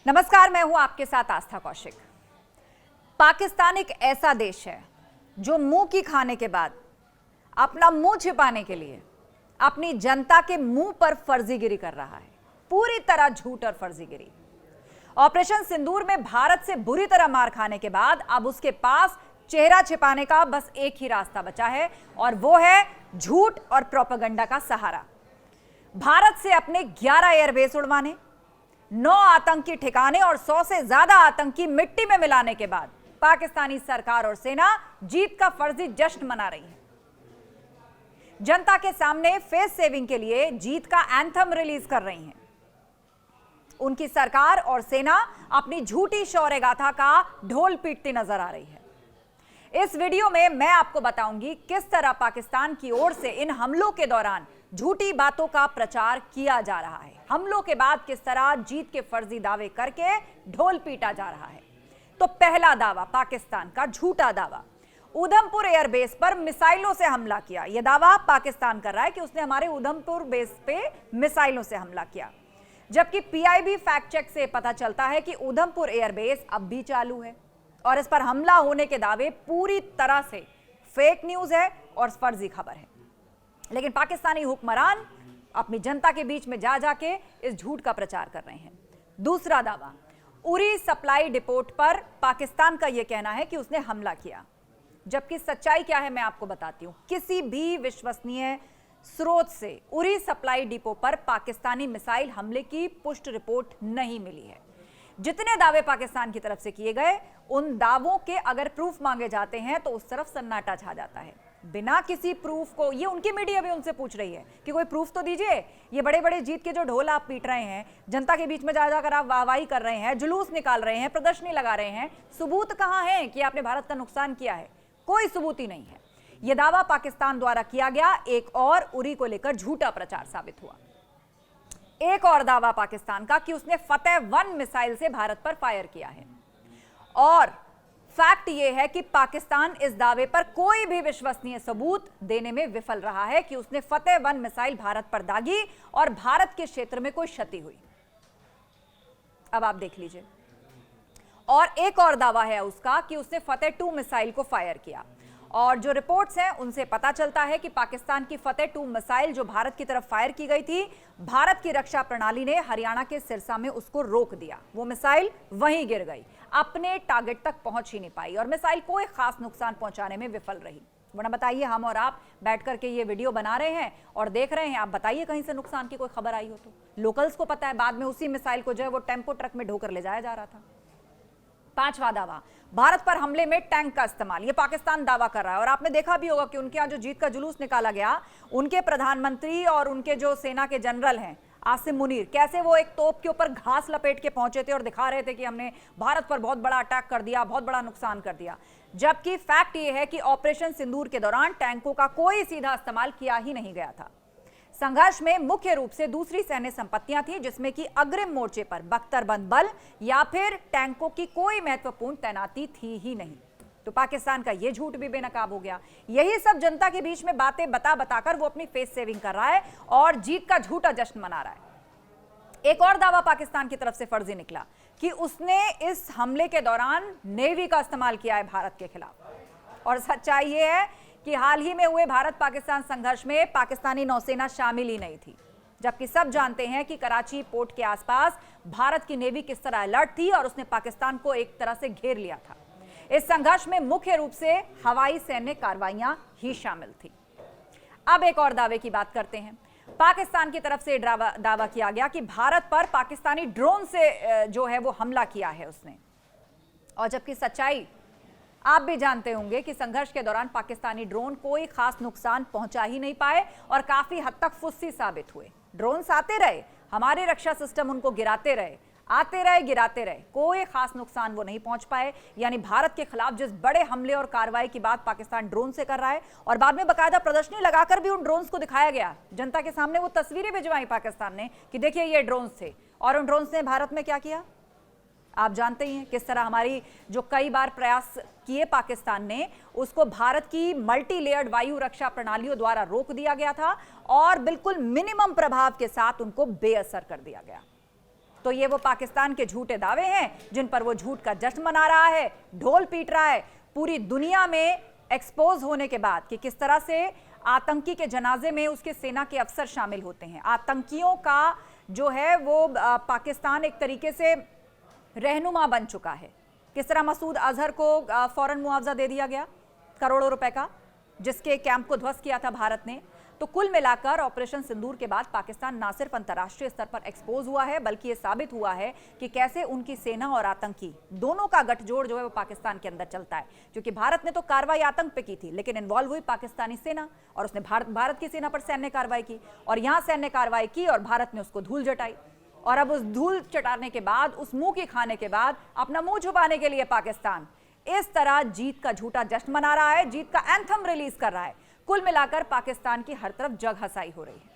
नमस्कार, मैं हूं आपके साथ आस्था कौशिक। पाकिस्तान एक ऐसा देश है जो मुंह की खाने के बाद अपना मुंह छिपाने के लिए अपनी जनता के मुंह पर फर्जीगिरी कर रहा है। पूरी तरह झूठ और फर्जीगिरी। ऑपरेशन सिंदूर में भारत से बुरी तरह मार खाने के बाद अब उसके पास चेहरा छिपाने का बस एक ही रास्ता बचा है और वो है झूठ और प्रोपेगेंडा का सहारा। भारत से अपने 11 एयरबेस उड़वाने, 9 आतंकी ठिकाने और 100 से ज्यादा आतंकी मिट्टी में मिलाने के बाद पाकिस्तानी सरकार और सेना जीत का फर्जी जश्न मना रही है। जनता के सामने फेस सेविंग के लिए जीत का एंथम रिलीज कर रही हैं। उनकी सरकार और सेना अपनी झूठी शौर्य गाथा का ढोल पीटती नजर आ रही है। इस वीडियो में मैं आपको बताऊंगी किस तरह पाकिस्तान की ओर से इन हमलों के दौरान झूठी बातों का प्रचार किया जा रहा है। हमलों के बाद किस तरह जीत के फर्जी दावे करके ढोल पीटा जा रहा है। तो पहला दावा पाकिस्तान का झूठा दावा, उधमपुर एयरबेस पर मिसाइलों से हमला किया। यह दावा पाकिस्तान कर रहा है कि उसने हमारे उधमपुर बेस पे मिसाइलों से हमला किया, जबकि पीआईबी फैक्ट चेक से पता चलता है कि उधमपुर एयरबेस अब भी चालू है और इस पर हमला होने के दावे पूरी तरह से फेक न्यूज है और फर्जी खबर है। लेकिन पाकिस्तानी हुक्मरान अपनी जनता के बीच में जा जाके इस झूठ का प्रचार कर रहे हैं। दूसरा दावा, उरी सप्लाई डिपोट पर पाकिस्तान का यह कहना है कि उसने हमला किया, जबकि सच्चाई क्या है मैं आपको बताती हूं। किसी भी विश्वसनीय स्रोत से उरी सप्लाई डिपो पर पाकिस्तानी मिसाइल हमले की पुष्ट रिपोर्ट नहीं मिली है। जितने दावे पाकिस्तान की तरफ से किए गए, उन दावों के अगर प्रूफ मांगे जाते हैं तो उस तरफ सन्नाटा छा जाता है। बिना किसी प्रूफ को, ये उनकी मीडिया भी उनसे पूछ रही है कि कोई प्रूफ तो दीजिए। ये बड़े बड़े जीत के जो ढोल आप पीट रहे हैं, जनता के बीच में जा जाकर आप वाहवाही कर रहे हैं, जुलूस निकाल रहे हैं, प्रदर्शनी लगा रहे हैं, सबूत कहां है कि आपने भारत का नुकसान किया है? कोई सबूत ही नहीं है। यह दावा पाकिस्तान द्वारा किया गया एक और उरी को लेकर झूठा प्रचार साबित हुआ। एक और दावा पाकिस्तान का कि उसने फतेह 1 मिसाइल से भारत पर फायर किया है और फैक्ट यह है कि पाकिस्तान इस दावे पर कोई भी विश्वसनीय सबूत देने में विफल रहा है कि उसने फतेह 1 मिसाइल भारत पर दागी और भारत के क्षेत्र में कोई क्षति हुई। अब आप देख लीजिए। और एक और दावा है उसका कि उसने फतेह 2 मिसाइल को फायर किया और जो रिपोर्ट्स हैं उनसे पता चलता है कि पाकिस्तान की फतेह 2 मिसाइल जो भारत की तरफ फायर की गई थी, भारत की रक्षा प्रणाली ने हरियाणा के सिरसा में उसको रोक दिया। वो मिसाइल वहीं गिर गई, अपने टारगेट तक पहुंच ही नहीं पाई और मिसाइल कोई खास नुकसान पहुंचाने में विफल रही। वरना बताइए, हम और आप बैठ करके ये वीडियो बना रहे हैं और देख रहे हैं, आप बताइए कहीं से नुकसान की कोई खबर आई हो तो। लोकल्स को पता है, बाद में उसी मिसाइल को जो है वो टेम्पो ट्रक में ढोकर ले जाया जा रहा था। पांचवा दावा, भारत पर हमले में टैंक का इस्तेमाल। ये पाकिस्तान दावा कर रहा है और आपने देखा भी होगा कि उनके यहां जो जीत का जुलूस निकाला गया, उनके प्रधानमंत्री और उनके जो सेना के जनरल हैं आसिम मुनीर, कैसे वो एक तोप के ऊपर घास लपेट के पहुंचे थे और दिखा रहे थे कि हमने भारत पर बहुत बड़ा अटैक कर दिया, बहुत बड़ा नुकसान कर दिया। जबकि फैक्ट ये है कि ऑपरेशन सिंदूर के दौरान टैंकों का कोई सीधा इस्तेमाल किया ही नहीं गया था। संघर्ष में मुख्य रूप से दूसरी सैन्य संपत्तियां थी, जिसमें कि अग्रिम मोर्चे पर बख्तरबंद बल या फिर टैंकों की कोई महत्वपूर्ण तैनाती थी ही नहीं। तो पाकिस्तान का यह झूठ भी बेनकाब हो गया। यही सब जनता के बीच में बातें बता बताकर वो अपनी फेस सेविंग कर रहा है और जीत का झूठा जश्न मना रहा है। एक और दावा पाकिस्तान की तरफ से फर्जी निकला कि उसने इस हमले के दौरान नेवी का इस्तेमाल किया है भारत के खिलाफ। और सच्चाई यह है कि हाल ही में हुए भारत पाकिस्तान संघर्ष में पाकिस्तानी नौसेना शामिल ही नहीं थी, जबकि सब जानते हैं कि कराची पोर्ट के आसपास भारत की नेवी किस तरह अलर्ट थी और उसने पाकिस्तान को एक तरह से घेर लिया था। इस संघर्ष में मुख्य रूप से हवाई सैन्य कार्रवाइयां ही शामिल थी। अब एक और दावे की बात करते हैं। पाकिस्तान की तरफ से दावा किया गया कि भारत पर पाकिस्तानी ड्रोन से जो है वो हमला किया है उसने, और जबकि सच्चाई आप भी जानते होंगे कि संघर्ष के दौरान पाकिस्तानी ड्रोन कोई खास नुकसान पहुंचा ही नहीं पाए और काफी हद तक फुस्सी साबित हुए। ड्रोन्स आते रहे, हमारे रक्षा सिस्टम उनको गिराते रहे, आते रहे, गिराते रहे, कोई खास नुकसान वो नहीं पहुंच पाए। यानी भारत के खिलाफ जिस बड़े हमले और कार्रवाई की बात पाकिस्तान ड्रोन से कर रहा है, और बाद में बकायदा प्रदर्शनी लगाकर भी उन ड्रोन्स को दिखाया गया जनता के सामने, वो तस्वीरें भिजवाई पाकिस्तान ने कि देखिए ये ड्रोन्स थे। और उन ड्रोन्स ने भारत में क्या किया आप जानते ही हैं। किस तरह हमारी जो कई बार प्रयास किए पाकिस्तान ने, उसको भारत की मल्टी लेयर्ड वायु रक्षा प्रणालियों द्वारा रोक दिया गया था और बिल्कुल मिनिमम प्रभाव के साथ उनको बेअसर कर दिया गया। तो ये वो पाकिस्तान के झूठे दावे हैं जिन पर वो झूठ का जश्न मना रहा है, ढोल पीट रहा है पूरी दुनिया में एक्सपोज होने के बाद कि किस तरह से आतंकी के जनाजे में उसके सेना के अफसर शामिल होते हैं। आतंकियों का जो है वो पाकिस्तान एक तरीके से रहनुमा बन चुका है। किस तरह मसूद अजहर को फौरन मुआवजा दे दिया गया करोड़ों रुपए का, जिसके कैंप को ध्वस्त किया था भारत ने। तो कुल मिलाकर ऑपरेशन सिंदूर के बाद पाकिस्तान ना सिर्फ अंतर्राष्ट्रीय स्तर पर एक्सपोज हुआ है, बल्कि ये साबित हुआ है कि कैसे उनकी सेना और आतंकी दोनों का गठजोड़ जो है वो पाकिस्तान के अंदर चलता है। क्योंकि भारत ने तो कार्रवाई आतंक पे की थी, लेकिन इन्वॉल्व हुई पाकिस्तानी सेना और उसने भारत की सेना पर सैन्य कार्रवाई की, और यहां सैन्य कार्रवाई की और भारत ने उसको धूल जटाई। और अब उस धूल चटाने के बाद, उस मुंह की खाने के बाद, अपना मुंह छुपाने के लिए पाकिस्तान इस तरह जीत का झूठा जश्न मना रहा है, जीत का एंथम रिलीज कर रहा है। कुल मिलाकर पाकिस्तान की हर तरफ जग हसाई हो रही है।